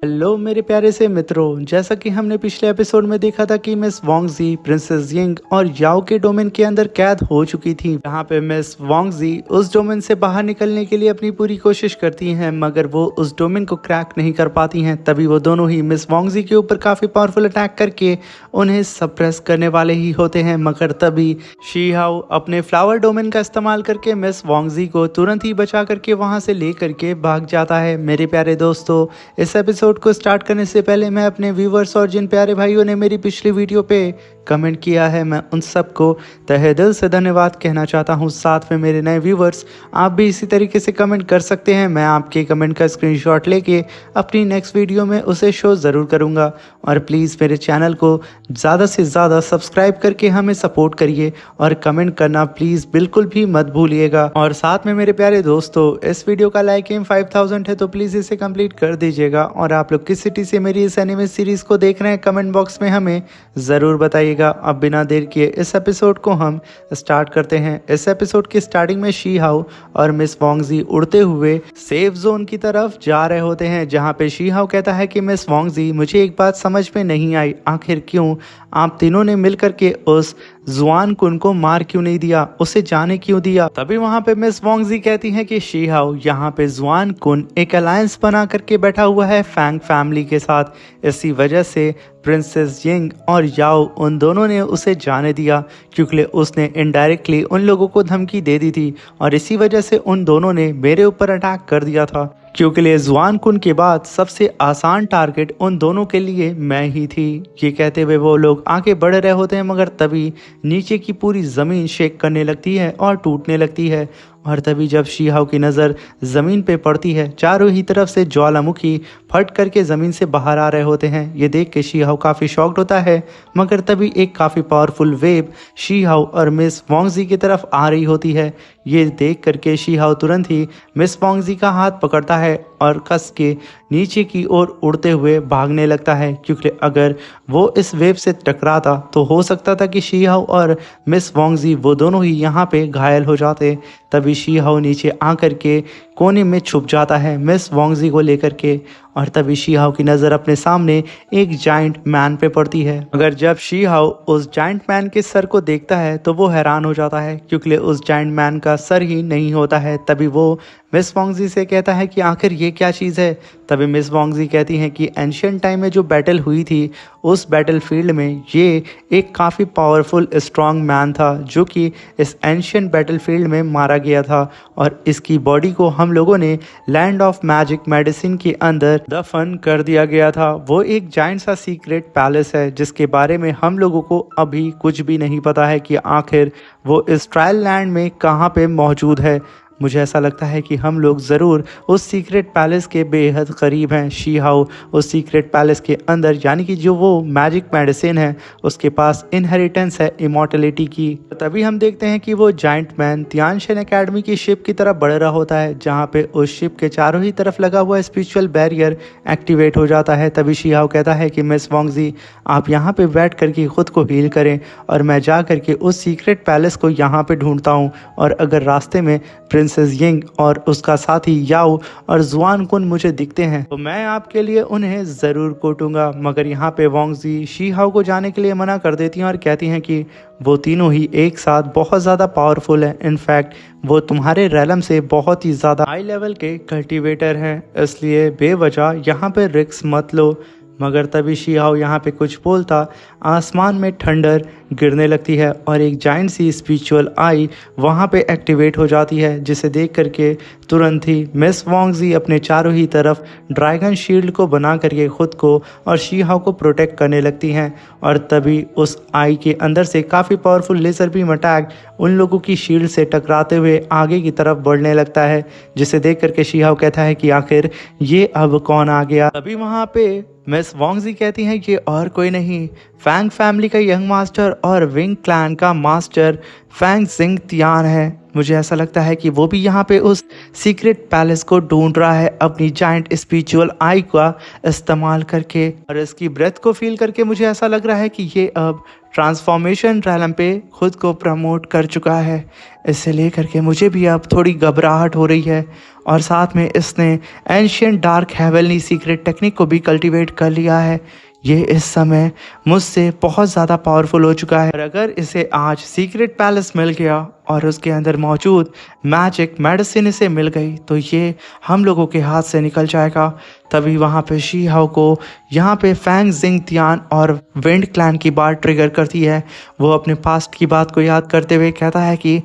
Hello मेरे प्यारे से मित्रों, जैसा कि हमने पिछले एपिसोड में देखा था कि मिस वोंगजी प्रिंसेस यिंग और याओ के डोमेन के अंदर कैद हो चुकी थी। यहाँ पे मिस वोंगजी उस डोमेन से बाहर निकलने के लिए अपनी पूरी कोशिश करती हैं, मगर वो उस डोमेन को क्रैक नहीं कर पाती हैं। तभी वो दोनों ही मिस वोंगजी के ऊपर काफ़ी पावरफुल अटैक करके उन्हें सप्रेस करने वाले ही होते हैं। मगर तभी शी हाओ अपने फ्लावर डोमेन का इस्तेमाल करके मिस वोंगजी को तुरंत ही बचा करके वहाँ से ले करके भाग जाता है। मेरे प्यारे दोस्तों, इस एपिसोड को स्टार्ट करने से पहले मैं अपने व्यूवर्स और जिन प्यारे भाइयों ने मेरी पिछली वीडियो पे कमेंट किया है, मैं उन सबको तहे दिल से धन्यवाद कहना चाहता हूं। साथ में मेरे नए व्यूवर्स, आप भी इसी तरीके से कमेंट कर सकते हैं। मैं आपके कमेंट का स्क्रीनशॉट लेके अपनी नेक्स्ट वीडियो में उसे शो ज़रूर करूंगा। और प्लीज़ मेरे चैनल को ज़्यादा से ज़्यादा सब्सक्राइब करके हमें सपोर्ट करिए और कमेंट करना प्लीज़ बिल्कुल भी मत भूलिएगा। और साथ में मेरे प्यारे दोस्तों, इस वीडियो का लाइक एम 5000 है, तो प्लीज़ इसे कंप्लीट कर दीजिएगा। और आप लोग किस सिटी से मेरी इस एनिमे सीरीज़ को देख रहे हैं, कमेंट बॉक्स में हमें ज़रूर बताइएगा। अब बिना देर किए इस एपिसोड को हम स्टार्ट करते हैं। इस एपिसोड की स्टार्टिंग में शी हाओ और मिस वोंगजी उड़ते हुए सेफ जोन की तरफ जा रहे होते हैं, जहां पे शी हाओ कहता है कि मिस वोंगजी, मुझे एक बात समझ में नहीं आई, आखिर क्यों आप तीनों ने मिलकर के उस जुआन कुन को मार क्यों नहीं दिया, उसे जाने क्यों दिया। तभी वहां पे मिस वोंगजी कहती हैं कि शी हाओ, यहाँ पे जुआन कुन एक अलायंस बना करके बैठा हुआ है फैंग फैमिली के साथ, इसी वजह से प्रिंसेस यिंग और याओ उन दोनों ने उसे जाने दिया, क्योंकि उसने इनडायरेक्टली उन लोगों को धमकी दे दी थी और इसी वजह से उन दोनों ने मेरे ऊपर अटैक कर दिया था, क्योंकि जुआन कुन के बाद सबसे आसान टारगेट उन दोनों के लिए मैं ही थी। ये कहते हुए वो लोग आगे बढ़ रहे होते हैं, मगर तभी नीचे की पूरी ज़मीन शेक करने लगती है और टूटने लगती है। और तभी जब शी हाओ की नज़र ज़मीन पे पड़ती है, चारों ही तरफ से ज्वालामुखी फट करके ज़मीन से बाहर आ रहे होते हैं। ये देख के शी हाओ काफ़ी शॉक्ड होता है, मगर तभी एक काफ़ी पावरफुल वेव शी हाओ और मिस वोंगजी की तरफ आ रही होती है। ये देख करके शी हाओ तुरंत ही मिस वोंगजी का हाथ पकड़ता है और कस के नीचे की ओर उड़ते हुए भागने लगता है, क्योंकि अगर वो इस वेव से टकराता तो हो सकता था कि शी हाओ और मिस वोंगजी वो दोनों ही यहाँ पे घायल हो जाते। तभी शी हाओ नीचे आकर के कोने में छुप जाता है मिस वोंगजी को लेकर के। और तभी शी हाओ की नज़र अपने सामने एक जाइंट मैन पे पड़ती है। अगर जब शी हाओ उस जाइंट मैन के सर को देखता है तो वो हैरान हो जाता है, क्योंकि उस जाइंट मैन का सर ही नहीं होता है। तभी वो मिस वोंगजी से कहता है कि आखिर ये क्या चीज़ है। तभी मिस वोंगजी कहती हैं कि एंशियंट टाइम में जो बैटल हुई थी, उस बैटल फील्ड में ये एक काफ़ी पावरफुल स्ट्रॉन्ग मैन था, जो कि इस एंशियंट बैटल फील्ड में मारा गया था और इसकी बॉडी को हम लोगों ने लैंड ऑफ मैजिक मेडिसिन के अंदर दफन कर दिया गया था। वो एक जाइंट सा सीक्रेट पैलेस है, जिसके बारे में हम लोगों को अभी कुछ भी नहीं पता है कि आखिर वो इस ट्रायल लैंड में कहाँ पे मौजूद है। मुझे ऐसा लगता है कि हम लोग ज़रूर उस सीक्रेट पैलेस के बेहद करीब हैं। शी हाओ उस सीक्रेट पैलेस के अंदर, यानी कि जो वो मैजिक मेडिसिन है, उसके पास इनहेरिटेंस है इमॉर्टलिटी की। तभी हम देखते हैं कि वो जाइंट मैन तियानशेन एकेडमी की शिप की तरफ बढ़ रहा होता है, जहाँ पे उस शिप के चारों ही तरफ लगा हुआ स्पिरिचुअल बैरियर एक्टिवेट हो जाता है। तभी शी हाओ कहता है कि मिस वोंगजी, आप यहाँ पे बैठ करके खुद को हील करें और मैं जा करके उस सीक्रेट पैलेस को यहाँ पे ढूंढता हूँ, और अगर रास्ते में प्रिंसेस यिंग और उसका साथी याओ और जुआन कुन मुझे दिखते हैं तो मैं आपके लिए उन्हें ज़रूर कोटूंगा। मगर यहाँ पे वोंगजी शी हाओ को जाने के लिए मना कर देती हैं और कहती हैं कि वो तीनों ही एक साथ बहुत ज़्यादा पावरफुल हैं। इनफैक्ट वो तुम्हारे रैलम से बहुत ही ज़्यादा हाई लेवल के कल्टीवेटर हैं, इसलिए बेवजह यहाँ पे रिस्क मत लो। मगर तभी शी हाओ यहाँ पे कुछ बोलता, आसमान में ठंडर गिरने लगती है और एक जाइंट सी स्पिरिचुअल आई वहाँ पे एक्टिवेट हो जाती है, जिसे देख करके तुरंत ही मिस वोंगजी अपने चारों ही तरफ ड्रैगन शील्ड को बना करके खुद को और शी हाओ को प्रोटेक्ट करने लगती हैं। और तभी उस आई के अंदर से काफ़ी पावरफुल लेज़र बीम अटैक उन लोगों की शील्ड से टकराते हुए आगे की तरफ बढ़ने लगता है, जिसे देख करके शी हाओ कहता है कि आखिर ये अब कौन आ गया। तभी वहाँ पे मिस वोंगजी कहती हैं कि और कोई नहीं, फैंग फैमिली का यंग मास्टर और विंग क्लैन का मास्टर फैंग जिंग तियान है। मुझे ऐसा लगता है कि वो भी यहाँ पे उस सीक्रेट पैलेस को ढूंढ रहा है अपनी जाइंट स्पिरिचुअल आई का इस्तेमाल करके। और इसकी ब्रेथ को फील करके मुझे ऐसा लग रहा है कि ये अब ट्रांसफॉर्मेशन रैलम पे खुद को प्रमोट कर चुका है। इसे लेकर के मुझे भी अब थोड़ी घबराहट हो रही है। और साथ में इसने ancient dark heavenly secret technique को भी कल्टीवेट कर लिया है। ये इस समय मुझसे बहुत ज़्यादा पावरफुल हो चुका है और अगर इसे आज सीक्रेट पैलेस मिल गया और उसके अंदर मौजूद मैजिक मेडिसिन इसे मिल गई तो ये हम लोगों के हाथ से निकल जाएगा। तभी वहाँ पे शी हाओ को यहाँ पे फैंग जिंग तियान और विंड क्लैन की बात ट्रिगर करती है। वो अपने पास्ट की बात को याद करते हुए कहता है कि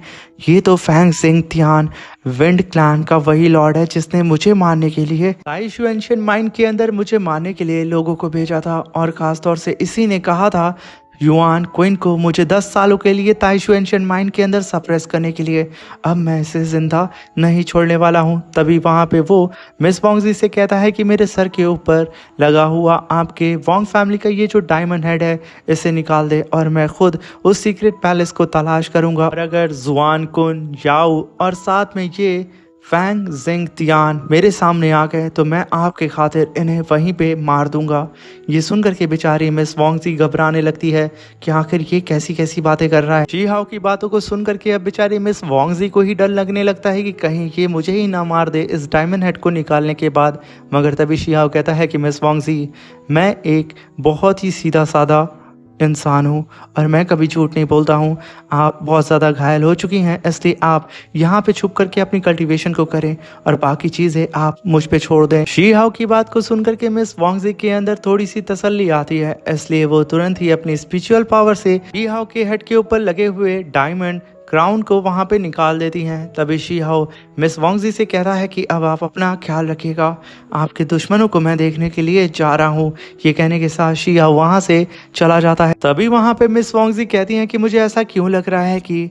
ये तो फैंग जिंग तियान विंड क्लैन का वही लॉर्ड है जिसने मुझे मारने के लिए ताइशू एंशिएंट माइन के अंदर मुझे मारने के लिए लोगों को भेजा था और ख़ासतौर से इसी ने कहा था युआन क्विन को मुझे 10 सालों के लिए ताइशू एंशिएंट माइन के अंदर सप्रेस करने के लिए। अब मैं इसे जिंदा नहीं छोड़ने वाला हूँ। तभी वहाँ पे वो मिस वोंगजी से कहता है कि मेरे सर के ऊपर लगा हुआ आपके वोंग फैमिली का ये जो डायमंड हेड है इसे निकाल दे और मैं खुद उस सीक्रेट पैलेस को तलाश करूँगा। और अगर जुआन कुन याओ और साथ में ये फैंग जिंग तियान मेरे सामने आ गए तो मैं आपके खातिर इन्हें वहीं पे मार दूंगा। ये सुनकर के बेचारी मिस वोंगजी घबराने लगती है कि आखिर ये कैसी कैसी बातें कर रहा है। शी हाओ की बातों को सुनकर के अब बेचारी मिस वोंगजी को ही डर लगने लगता है कि कहीं ये मुझे ही ना मार दे इस डायमंड हेड को निकालने के बाद। मगर तभी शी हाओ कहता है कि मिस वोंगजी मैं एक बहुत ही सीधा साधा इंसान हूँ और मैं कभी झूठ नहीं बोलता हूँ। आप बहुत ज़्यादा घायल हो चुकी हैं इसलिए आप यहाँ पे छुप करके अपनी कल्टीवेशन को करें और बाकी चीज़ें आप मुझ पे छोड़ दें। शी हाओ की बात को सुनकर के मिस वोंगजी के अंदर थोड़ी सी तसल्ली आती है इसलिए वो तुरंत ही अपनी स्पिरिचुअल पावर से शी हाओ के हेड के ऊपर लगे हुए डायमंड क्राउन को वहां पे निकाल देती हैं। तभी शी हाओ मिस वोंगजी से कह रहा है कि अब आप अपना ख्याल रखिएगा, आपके दुश्मनों को मैं देखने के लिए जा रहा हूँ। ये कहने के साथ शी हाओ वहां से चला जाता है। तभी वहां पे मिस वोंगजी कहती हैं कि मुझे ऐसा क्यों लग रहा है कि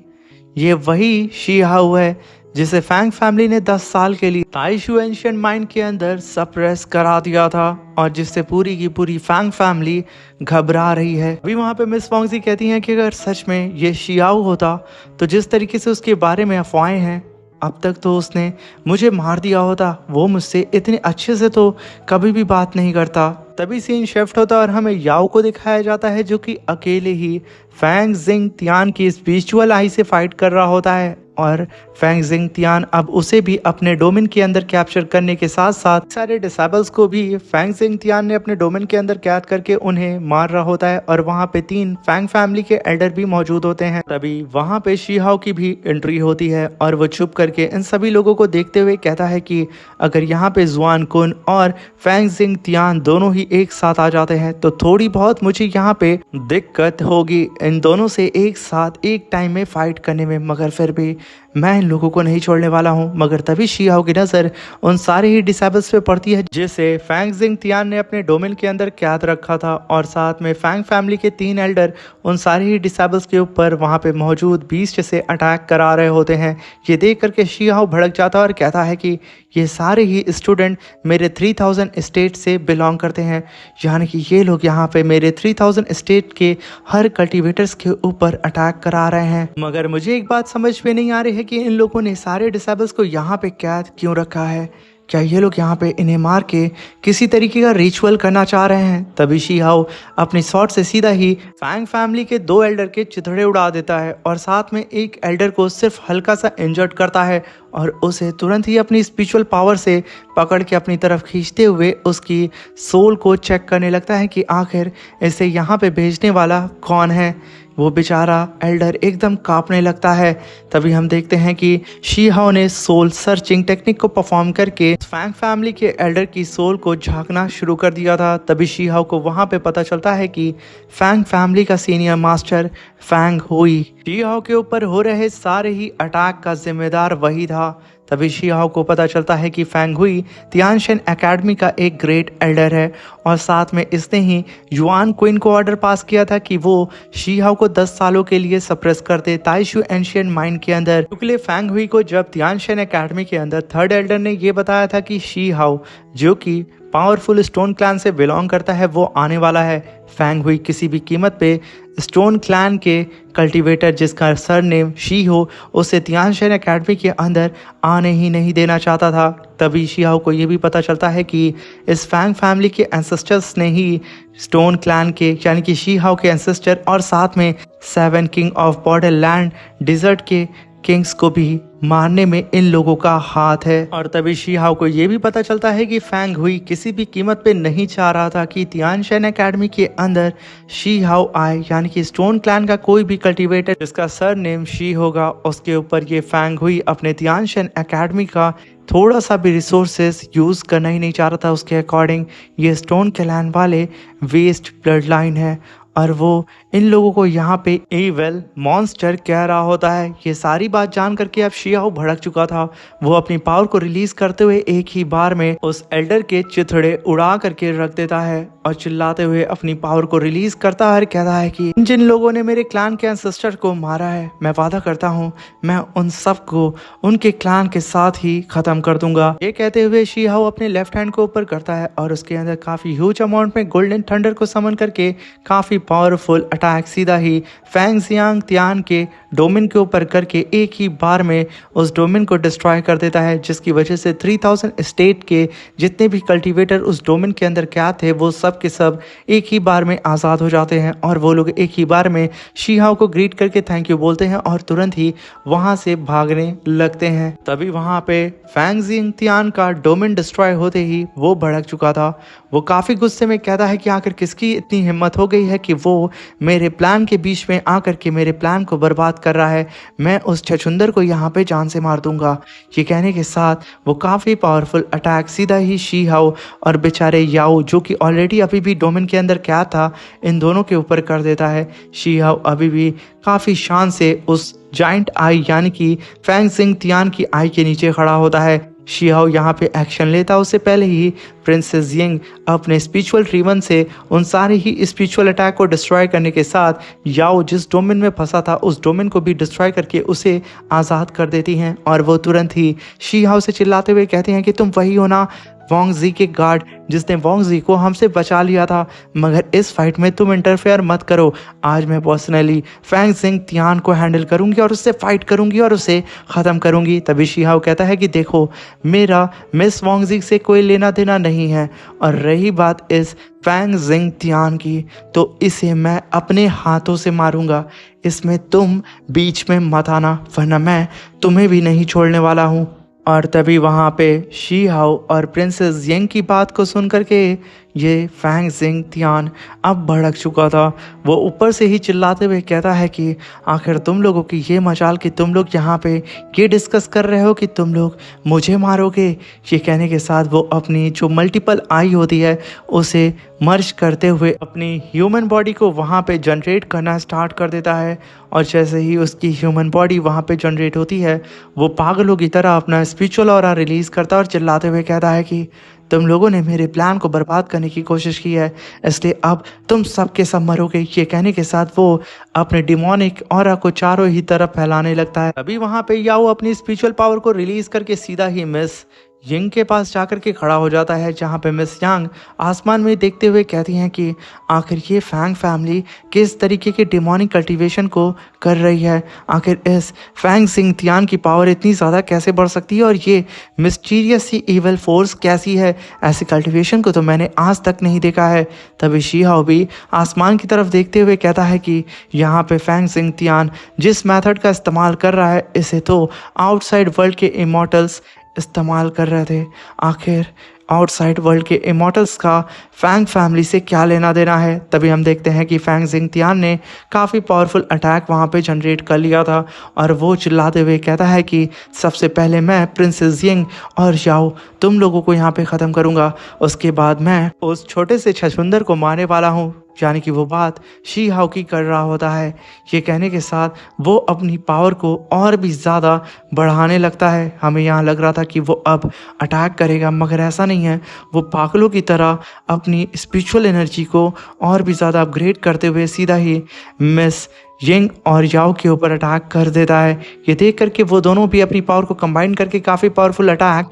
ये वही शी हाओ है जिसे फैंग फैमिली ने 10 साल के लिए ताइशू एंशिएंट माइन के अंदर सप्रेस करा दिया था और जिससे पूरी की पूरी फैंग फैमिली घबरा रही है। अभी वहाँ पे मिस वोंगजी कहती हैं कि अगर सच में ये शियाओ होता तो जिस तरीके से उसके बारे में अफवाहें हैं अब तक तो उसने मुझे मार दिया होता। वो मुझसे इतने अच्छे से तो कभी भी बात नहीं करता। तभी सीन शिफ्ट होता और हमें याओ को दिखाया जाता है जो कि अकेले ही फैंग जिंग तियान की स्पिरिचुअल आई से फाइट कर रहा होता है और फैंग जिंग तियान अब उसे भी अपने डोमेन के अंदर कैप्चर करने के साथ साथ सारे डिसेबल्स को भी फैंग जिंग तियान ने अपने डोमेन के अंदर कैद करके उन्हें मार रहा होता है और वहाँ पे 3 फैंग फैमिली के एल्डर भी मौजूद होते हैं। तभी वहाँ पे शी हाओ की भी एंट्री होती है और वो छुप करके इन सभी लोगों को देखते हुए कहता है कि अगर यहाँ पे जुआन कुन और फैंग जिंग तियान दोनों ही एक साथ आ जाते हैं तो थोड़ी बहुत मुझे यहाँ पे दिक्कत होगी इन दोनों से एक साथ एक टाइम में फाइट करने में, मगर फिर भी मैं इन लोगों को नहीं छोड़ने वाला हूँ। मगर तभी शी हाओ की नज़र उन सारे ही डिसेबल्स पे पड़ती है जिसे फैंग जिंग तियान ने अपने डोमेन के अंदर कैद रखा था और साथ में फैंग फैमिली के 3 एल्डर उन सारे ही डिसेबल्स के ऊपर वहाँ पे मौजूद बीस्ट से अटैक करा रहे होते हैं। ये देख करके शी हाओ भड़क जाता है और कहता है कि ये सारे ही स्टूडेंट मेरे 3000 स्टेट से बिलोंग करते हैं, यानी कि ये लोग यहाँ पे मेरे 3000 स्टेट के हर कल्टीवेटर्स के ऊपर अटैक करा रहे हैं। मगर मुझे एक बात समझ में नहीं आ रही है कि इन लोगों ने सारे डिसेबल्स को यहाँ पे कैद क्यों रखा है। क्या ये लोग यहाँ पे इन्हें मार के किसी तरीके का रिचुअल करना चाह रहे हैं। तभी शी हाओ अपनी शॉट से सीधा ही फैंग फैमिली के 2 एल्डर के चिथड़े उड़ा देता है और साथ में एक एल्डर को सिर्फ हल्का सा इंजर्ड करता है और उसे तुरंत ही अपनी स्पिरिचुअल पावर से पकड़ के अपनी तरफ खींचते हुए उसकी सोल को चेक करने लगता है कि आखिर इसे यहाँ पे भेजने वाला कौन है। वो बेचारा एल्डर एकदम कांपने लगता है। तभी हम देखते हैं कि शी हाओ ने सोल सर्चिंग टेक्निक को परफॉर्म करके फैंग फैमिली के एल्डर की सोल को झांकना शुरू कर दिया था। तभी शी हाओ को वहाँ पे पता चलता है कि फैंग फैमिली का सीनियर मास्टर फैंग हुई शी हाओ के ऊपर हो रहे सारे ही अटैक का जिम्मेदार वही था। तभी शी हाओ को पता चलता है कि फैंग हुई तियानशेन एकेडमी का एक ग्रेट एल्डर है और साथ में इसने ही युआन क्विन को ऑर्डर पास किया था कि वो शी हाओ को 10 सालों के लिए सप्रेस कर दे ताइशू एंशिएंट माइन के अंदर। क्योंकि फैंग हुई को जब तियानशेन एकेडमी के अंदर 3rd एल्डर ने ये बताया था कि शी हाओ जो कि पावरफुल स्टोन क्लैन से बिलोंग करता है वो आने वाला है। फैंग हुई किसी भी कीमत पे स्टोन क्लैन के कल्टीवेटर जिसका सर नेम शी हो उसे तियानशेन एकेडमी के अंदर आने ही नहीं देना चाहता था। तभी शी हाओ को ये भी पता चलता है कि इस फैंग फैमिली के एंसेस्टर्स ने ही स्टोन क्लैन के यानी कि शी हाओ के एंसेस्टर और साथ में 7 किंग ऑफ बॉर्डरलैंड डिजर्ट के किंग्स को भी मारने में इन लोगों का हाथ है। और तभी शी हाओ को ये भी पता चलता है कि फैंग हुई किसी भी कीमत पे नहीं चाह रहा था कि तियानशेन एकेडमी के अंदर शी हाओ आए, यानी कि स्टोन क्लैन का कोई भी कल्टीवेटर जिसका सर नेम शी होगा उसके ऊपर ये फैंग हुई अपने तियानशेन एकेडमी का थोड़ा सा भी रिसोर्सेस यूज़ करना ही नहीं चाह रहा था। उसके अकॉर्डिंग ये स्टोन क्लैन वाले वेस्ट ब्लड लाइन है और वो इन लोगों को यहाँ पे एविल मॉन्स्टर कह रहा होता है। ये सारी बात जान करके अब शी हाओ भड़क चुका था। वो अपनी पावर को रिलीज करते हुए एक ही बार में उस एल्डर के चिथड़े उड़ा करके रख देता है और चिल्लाते हुए अपनी पावर को रिलीज करता है और कहता है कि जिन लोगों ने मेरे क्लैन के एंसेस्टर को मारा है, मैं वादा करता हूँ मैं उन सबको उनके क्लैन के साथ ही खत्म कर दूंगा। ये कहते हुए शी हाओ अपने लेफ्ट हैंड को ऊपर करता है और उसके अंदर काफी ह्यूज अमाउंट में गोल्डन थंडर को समन करके काफी पावरफुल अटैक सीधा ही फैंग जियांग तियान के डोमेन के ऊपर करके एक ही बार में उस डोमेन को डिस्ट्रॉय कर देता है, जिसकी वजह से 3000 स्टेट के जितने भी कल्टीवेटर उस डोमेन के अंदर क्या थे वो सब के सब एक ही बार में आज़ाद हो जाते हैं और वो लोग एक ही बार में शी हाओ को ग्रीट करके थैंक यू बोलते हैं और तुरंत ही वहां से भागने लगते हैं। तभी वहां पे फैंग जियांग तियान का डोमेन डिस्ट्रॉय होते ही वो भड़क चुका था। वो काफ़ी गुस्से में कहता है कि आखिर किसकी इतनी हिम्मत हो गई है कि वो मेरे प्लान के बीच में आकर के मेरे प्लान को बर्बाद कर रहा है, मैं उस छछुंदर को यहाँ पे जान से मार दूंगा। ये कहने के साथ वो काफ़ी पावरफुल अटैक सीधा ही शी हाओ और बेचारे याओ जो कि ऑलरेडी अभी भी डोमेन के अंदर क्या था इन दोनों के ऊपर कर देता है। शी हाओ अभी भी काफ़ी शान से उस जाइंट आई यानी कि फैंग जियांग तियान की आई के नीचे खड़ा होता है। शी हाओ यहाँ पे एक्शन लेता उससे पहले ही प्रिंसेस यिंग अपने स्पिरिचुअल ट्रीवन से उन सारे ही स्पिरिचुअल अटैक को डिस्ट्रॉय करने के साथ याओ जिस डोमेन में फंसा था उस डोमेन को भी डिस्ट्रॉय करके उसे आज़ाद कर देती हैं और वो तुरंत ही शी हाओ से चिल्लाते हुए कहते हैं कि तुम वही हो ना वोंग जी के गार्ड जिसने वोंग जी को हमसे बचा लिया था, मगर इस फाइट में तुम इंटरफेयर मत करो। आज मैं पर्सनली फैंग जियांग तियान को हैंडल करूंगी और उससे फाइट करूंगी और उसे ख़त्म करूंगी। तभी शी हाओ कहता है कि देखो मेरा मिस वोंग जी से कोई लेना देना नहीं है और रही बात इस फैंग जियांग तियान की तो इसे मैं अपने हाथों से मारूंगा, इसमें तुम बीच में मत आना वरना मैं तुम्हें भी नहीं छोड़ने वाला हूँ। और तभी वहाँ पे शी हाओ और प्रिंसेस यिंग की बात को सुन करके ये फैंग जियांग तियान अब भड़क चुका था। वो ऊपर से ही चिल्लाते हुए कहता है कि आखिर तुम लोगों की ये मजाल कि तुम लोग यहाँ पे ये डिस्कस कर रहे हो कि तुम लोग मुझे मारोगे। ये कहने के साथ वो अपनी जो मल्टीपल आई होती है उसे मर्ज करते हुए अपनी ह्यूमन बॉडी को वहाँ पे जनरेट करना स्टार्ट कर देता है और जैसे ही उसकी ह्यूमन बॉडी वहाँ पे जनरेट होती है वो पागलों की तरह अपना स्पिरिचुअल ऑरा रिलीज करता है और चिल्लाते हुए कहता है कि तुम लोगों ने मेरे प्लान को बर्बाद करने की कोशिश की है, इसलिए अब तुम सब के सब मरोगे। ये कहने के साथ वो अपने डिमोनिक ऑरा को चारों ही तरफ फैलाने लगता है। अभी वहाँ पे याओ अपनी स्पिरिचुअल पावर को रिलीज करके सीधा ही मिस यिंग के पास जाकर के खड़ा हो जाता है, जहाँ पे मिस यांग आसमान में देखते हुए कहती हैं कि आखिर ये फैंग फैमिली किस तरीके के डिमोनिक कल्टीवेशन को कर रही है, आखिर इस फैंग जियांग तियान की पावर इतनी ज़्यादा कैसे बढ़ सकती है और ये मिस्टीरियस सी इवल फोर्स कैसी है, ऐसी कल्टीवेशन को तो मैंने आज तक नहीं देखा है। तभी शी हाओ भी आसमान की तरफ देखते हुए कहता है कि यहाँ पे फैंग जियांग तियान जिस मेथड का इस्तेमाल कर रहा है इसे तो आउटसाइड वर्ल्ड के इमॉर्टल्स इस्तेमाल कर रहे थे, आखिर आउटसाइड वर्ल्ड के इमॉर्टल्स का फैंग फैमिली से क्या लेना देना है। तभी हम देखते हैं कि फैंग जियांग तियान ने काफ़ी पावरफुल अटैक वहाँ पे जनरेट कर लिया था और वो चिल्लाते हुए कहता है कि सबसे पहले मैं प्रिंसेस यिंग और याओ तुम लोगों को यहाँ पे ख़त्म करूँगा, उसके बाद मैं उस छोटे से छछुंदर को मारने वाला हूँ, यानी कि वो बात शी हाओ की कर रहा होता है। ये कहने के साथ वो अपनी पावर को और भी ज़्यादा बढ़ाने लगता है। हमें यहाँ लग रहा था कि वो अब अटैक करेगा, मगर ऐसा नहीं है। वो पागलों की तरह अपनी स्पिरिचुअल एनर्जी को और भी ज़्यादा अपग्रेड करते हुए सीधा ही मिस यिंग और याओ के ऊपर अटैक कर देता है। ये देख करके वो दोनों भी अपनी पावर को कंबाइन करके काफ़ी powerful attack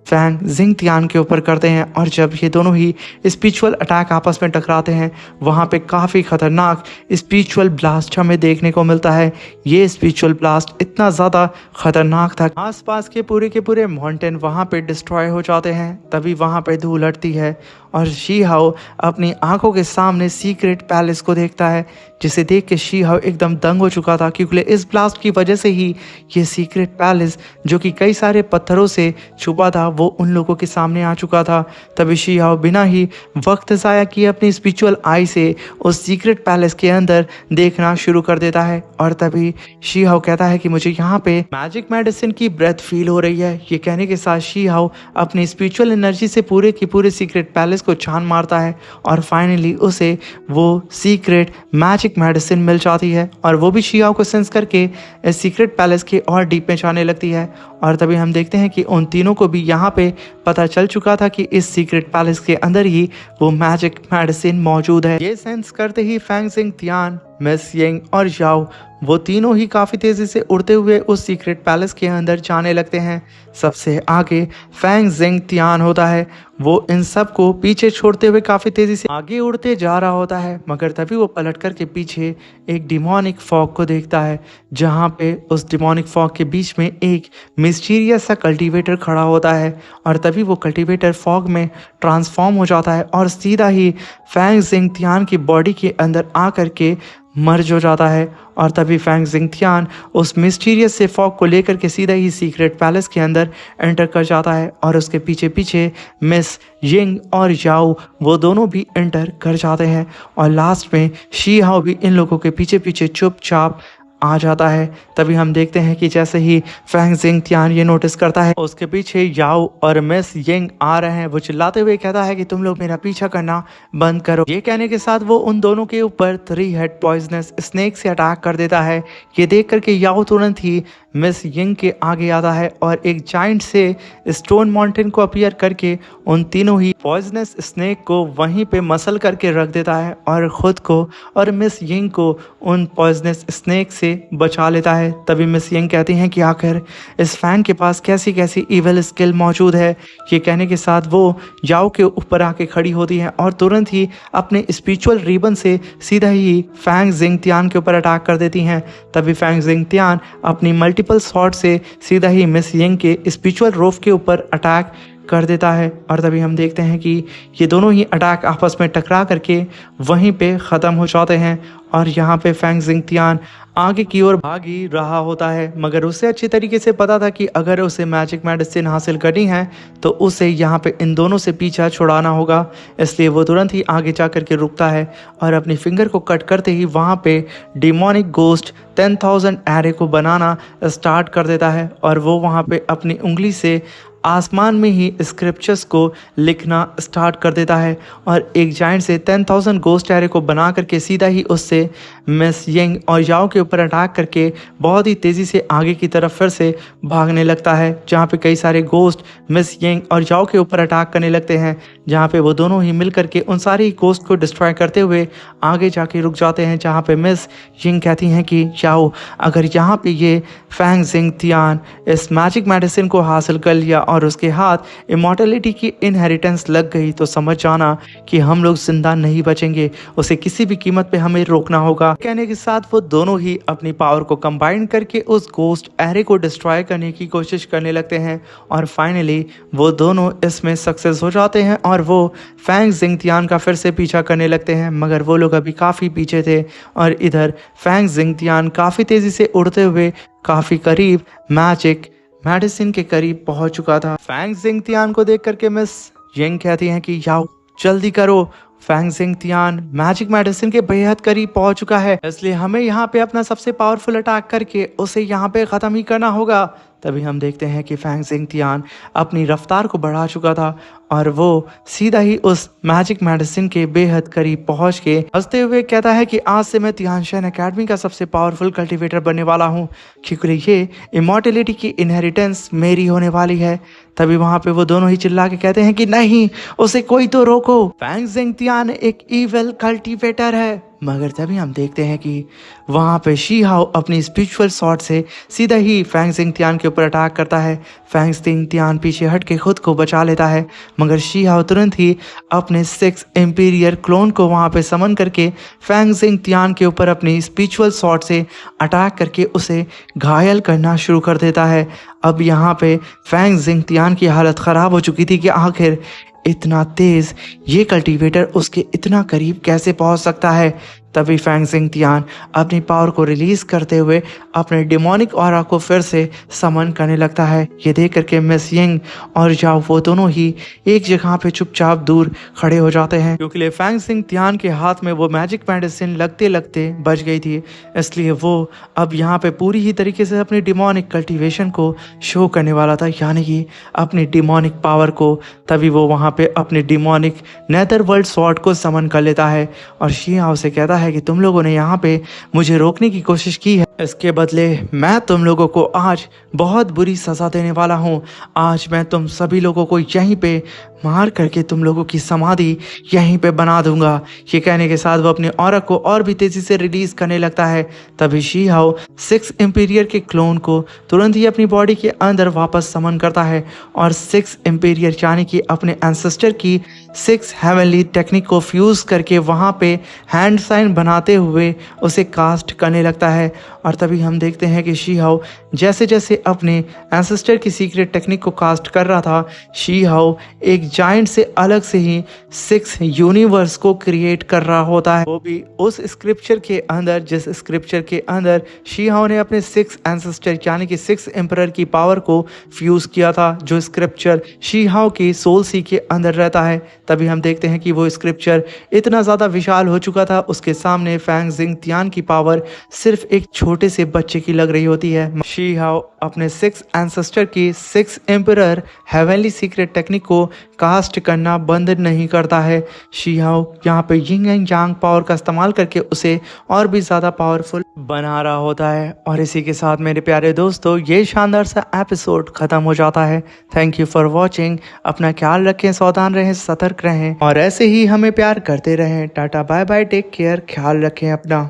Fang Jiang Tian के ऊपर करते हैं और जब ये दोनों ही स्पिरिचुअल अटैक आपस में टकराते हैं वहाँ पे काफ़ी खतरनाक स्पिरिचुअल ब्लास्ट हमें देखने को मिलता है। ये स्पिरिचुअल ब्लास्ट इतना ज़्यादा खतरनाक था, आसपास के पूरे माउंटेन वहाँ पे डिस्ट्रॉय हो जाते हैं। तभी वहाँ पे धूल उड़ती है और शी हाओ अपनी आंखों के सामने सीक्रेट पैलेस को देखता है, जिसे देख के शी हाओ एकदम दंग हो चुका था, क्योंकि इस ब्लास्ट की वजह से ही ये सीक्रेट पैलेस जो कि कई सारे पत्थरों से छुपा था वो उन लोगों के सामने आ चुका था। तभी शी हाओ बिना ही वक्त ज़ाया किए अपनी स्पिरिचुअल आई से उस सीक्रेट पैलेस के अंदर देखना शुरू कर देता है। और तभी शी हाओ कहता है कि मुझे यहाँ पे मैजिक मेडिसिन की ब्रेथ फील हो रही है। ये कहने के साथ शी हाओ अपनी स्पिरिचुअल एनर्जी से पूरे की पूरे सीक्रेट पैलेस को छान मारता है और फाइनली उसे वो सीक्रेट मैजिक मेडिसिन मिल जाती है और वो भी शी हाओ को सेंस करके इस सीक्रेट पैलेस के और डीप में जाने लगती है। और तभी हम देखते हैं कि उन तीनों को भी यहाँ पे पता चल चुका था कि इस सीक्रेट पैलेस के अंदर ही वो मैजिक मेडिसिन मौजूद है। ये सेंस करते ही फैंग जिंग तियान, मिस यिंग और याओ वो तीनों ही काफ़ी तेज़ी से उड़ते हुए उस सीक्रेट पैलेस के अंदर जाने लगते हैं। सबसे आगे फैंग जिंग तियान होता है, वो इन सब को पीछे छोड़ते हुए काफ़ी तेज़ी से आगे उड़ते जा रहा होता है, मगर तभी वो पलट कर के पीछे एक डिमोनिक फॉग को देखता है, जहाँ पे उस डिमोनिक फॉग के बीच में एक मिस्टीरियस सा कल्टीवेटर खड़ा होता है। और तभी वो कल्टीवेटर फॉग में ट्रांसफॉर्म हो जाता है और सीधा ही फैंग जिंग तियान की बॉडी के अंदर आ करके मर्ज हो जाता है। और तभी फैंग जिंग तियान उस मिस्टीरियस से फॉग को लेकर के सीधा ही सीक्रेट पैलेस के अंदर एंटर कर जाता है और उसके पीछे पीछे मिस यिंग और याओ वो दोनों भी एंटर कर जाते हैं। और लास्ट में शी हाओ भी इन लोगों के पीछे पीछे चुपचाप आ जाता है। तभी हम देखते हैं कि जैसे ही फैंग जिंग तियान ये नोटिस करता है उसके पीछे याओ और मिस यिंग आ रहे हैं। वो चिल्लाते हुए कहता है कि तुम लोग मेरा पीछा करना बंद करो। ये कहने के साथ वो उन दोनों के ऊपर 3 हेड पॉइजनस स्नेक से अटैक कर देता है। ये देख करके याओ तुरंत ही मिस यिंग के आगे आता है और एक जाइंट से स्टोन माउंटेन को अपीयर करके उन तीनों ही पॉइजनस स्नेक को वहीं पे मसल करके रख देता है और खुद को और मिस यिंग को उन पॉइजनस स्नेक से बचा लेता है। तभी मिस यिंग कहती हैं कि आखिर इस फैंग के पास कैसी कैसी इविल स्किल मौजूद है। ये कहने के साथ वो याओ के ऊपर आके खड़ी होती हैं और तुरंत ही अपने स्पिरिचुअल रिबन से सीधा ही फैंग जिंग तियान के ऊपर अटैक कर देती हैं। तभी फैंग जिंग तियान अपनी मल्टीपल शॉट से सीधा ही मिस यिंग के स्पिरिचुअल रोफ के ऊपर अटैक कर देता है। और तभी हम देखते हैं कि ये दोनों ही अटैक आपस में टकरा करके वहीं पे ख़त्म हो जाते हैं। और यहाँ पे फैंग जिंग तियान आगे की ओर भाग ही रहा होता है, मगर उसे अच्छी तरीके से पता था कि अगर उसे मैजिक मेडिसिन हासिल करनी है तो उसे यहाँ पे इन दोनों से पीछा छुड़ाना होगा। इसलिए वो तुरंत ही आगे जा कर के रुकता है और अपनी फिंगर को कट करते ही वहाँ पे डिमोनिक गोस्ट 10,000 एरे को बनाना स्टार्ट कर देता है और वो वहाँ पे अपनी उंगली से आसमान में ही स्क्रिप्चर्स को लिखना स्टार्ट कर देता है और एक जाइंट से 10,000 गोस्ट एरे को बना करके सीधा ही उससे मिस यिंग और याओ के ऊपर अटैक करके बहुत ही तेज़ी से आगे की तरफ फिर से भागने लगता है, जहाँ पे कई सारे गोस्ट मिस यिंग और याओ के ऊपर अटैक करने लगते हैं, जहाँ पे वो दोनों ही मिल करके उन सारे ही गोस्ट को डिस्ट्रॉय करते हुए आगे जाके रुक जाते हैं। जहाँ पे मिस यिंग कहती हैं कि याओ, अगर यहाँ पे ये फैंग जिंग तियान इस मैजिक मेडिसिन को हासिल कर लिया और उसके हाथ इमॉर्टलिटी की इनहेरिटेंस लग गई तो समझ जाना कि हम लोग जिंदा नहीं बचेंगे, उसे किसी भी कीमत पे हमें रोकना होगा। कहने के साथ वो दोनों ही अपनी पावर को कंबाइन करके उस गोस्ट एरे को डिस्ट्रॉय करने की कोशिश करने लगते हैं और फाइनली वो दोनों इसमें सक्सेस हो जाते हैं और वो फैंग जिंग तियान का फिर से पीछा करने लगते हैं, मगर वो लोग अभी काफ़ी पीछे थे और इधर फैंग जिंग तियान काफ़ी तेज़ी से उड़ते हुए काफ़ी करीब मैजिक मेडिसिन के करीब पहुंच चुका था। फैंग जिंग तियान को देख करके मिस यिंग कहती हैं कि याओ जल्दी करो, फैंग जिंग तियान मैजिक मेडिसिन के बेहद करीब पहुंच चुका है, इसलिए हमें यहाँ पे अपना सबसे पावरफुल अटैक करके उसे यहाँ पे ख़त्म ही करना होगा। तभी हम देखते हैं कि फैंग जिंग तियान अपनी रफ्तार को बढ़ा चुका था और वो सीधा ही उस मैजिक मेडिसिन के बेहद करीब पहुंच के हंसते हुए कहता है कि आज से मैं तियानशेन एकेडमी का सबसे पावरफुल कल्टीवेटर बनने वाला हूं, क्योंकि ये इमॉर्टलिटी की इनहेरिटेंस मेरी होने वाली है। तभी वहां पे वो दोनों ही चिल्ला के कहते हैं कि नहीं, उसे कोई तो रोको, फैंग जिंग तियान एक इविल कल्टीवेटर है। मगर तभी हम देखते हैं कि वहाँ पे शी हाओ अपनी स्पिरिचुअल शॉट से सीधा ही फैंग जिंग तियान के ऊपर अटैक करता है। फैंग जिंग तियान पीछे हट के खुद को बचा लेता है, मगर शी हाओ तुरंत ही अपने 6 इंपीरियर क्लोन को वहाँ पे समन करके फैंग जिंग तियान के ऊपर अपनी स्पिरिचुअल शॉट से अटैक करके उसे घायल करना शुरू कर देता है। अब यहाँ पे फैंग जिंग तियान की हालत ख़राब हो चुकी थी कि आखिर इतना तेज ये कल्टीवेटर उसके इतना करीब कैसे पहुंच सकता है। तभी फैंग जिंग तियान अपनी पावर को रिलीज करते हुए अपने डिमोनिक ऑरा को फिर से समन करने लगता है। ये देख करके मिस यिंग और जाओ वो दोनों ही एक जगह पे चुपचाप दूर खड़े हो जाते हैं, क्योंकि फैंग जिंग तियान के हाथ में वो मैजिक मेडिसिन लगते लगते बच गई थी। इसलिए वो अब यहाँ पे पूरी ही तरीके से अपनी डिमोनिक कल्टीवेशन को शो करने वाला था, यानी कि अपनी डिमोनिक पावर को। तभी वो वहाँ पे अपने डिमोनिक नेदर वर्ल्ड स्वॉर्ड को समन कर लेता है और शी हाओ से कहता है कि तुम लोगों ने यहाँ पे मुझे रोकने की कोशिश की है, इसके बदले मैं तुम लोगों को आज बहुत बुरी सजा देने वाला हूँ। आज मैं तुम सभी लोगों को यहीं पे मार करके तुम लोगों की समाधि यहीं पे बना दूंगा। ये कहने के साथ वो अपने ऑरा को और भी तेजी से रिलीज करने लगता है। तभी शी हाओ 6 इंपीरियर के क्लोन को तुरंत ही अपनी बॉडी के अंदर वापस समन करता है और 6 इंपीरियर यानी कि अपने एंसेस्टर की 6 हेवनली टेक्निक को फ्यूज करके वहाँ पे हैंड साइन बनाते हुए उसे कास्ट करने लगता है। और तभी हम देखते हैं कि शी हाओ जैसे जैसे अपने एंसेस्टर की सीक्रेट टेक्निक को कास्ट कर रहा था, शी हाओ एक जाइंट से अलग से ही 6 यूनिवर्स को क्रिएट कर रहा होता है, वो भी उस स्क्रिप्चर के अंदर जिस स्क्रिप्चर के अंदर शी हाओ ने अपने 6 एंसेस्टर यानी कि 6 एम्परर की पावर को फ्यूज किया था, जो स्क्रिप्चर शी हाओ की सोल सी के अंदर रहता है। तभी हम देखते हैं कि वो स्क्रिप्चर इतना ज़्यादा विशाल हो चुका था, उसके सामने फैंग जिंग तियान की पावर सिर्फ एक छोटे से बच्चे की लग रही होती है। शी हाओ अपने 6 एंसेस्टर की 6 एम्परर हेवनली सीक्रेट टेक्निक को कास्ट करना बंद नहीं करता है। शी हाओ यहाँ पे यिंग एंड यांग पावर का इस्तेमाल करके उसे और भी ज़्यादा पावरफुल बना रहा होता है। और इसी के साथ मेरे प्यारे दोस्तों ये शानदार सा एपिसोड खत्म हो जाता है। Thank you for watching. अपना ख्याल रखें, सावधान रहें, सतर्क रहें और ऐसे ही हमें प्यार करते रहें। Tata bye bye, take care, ख्याल रखें अपना।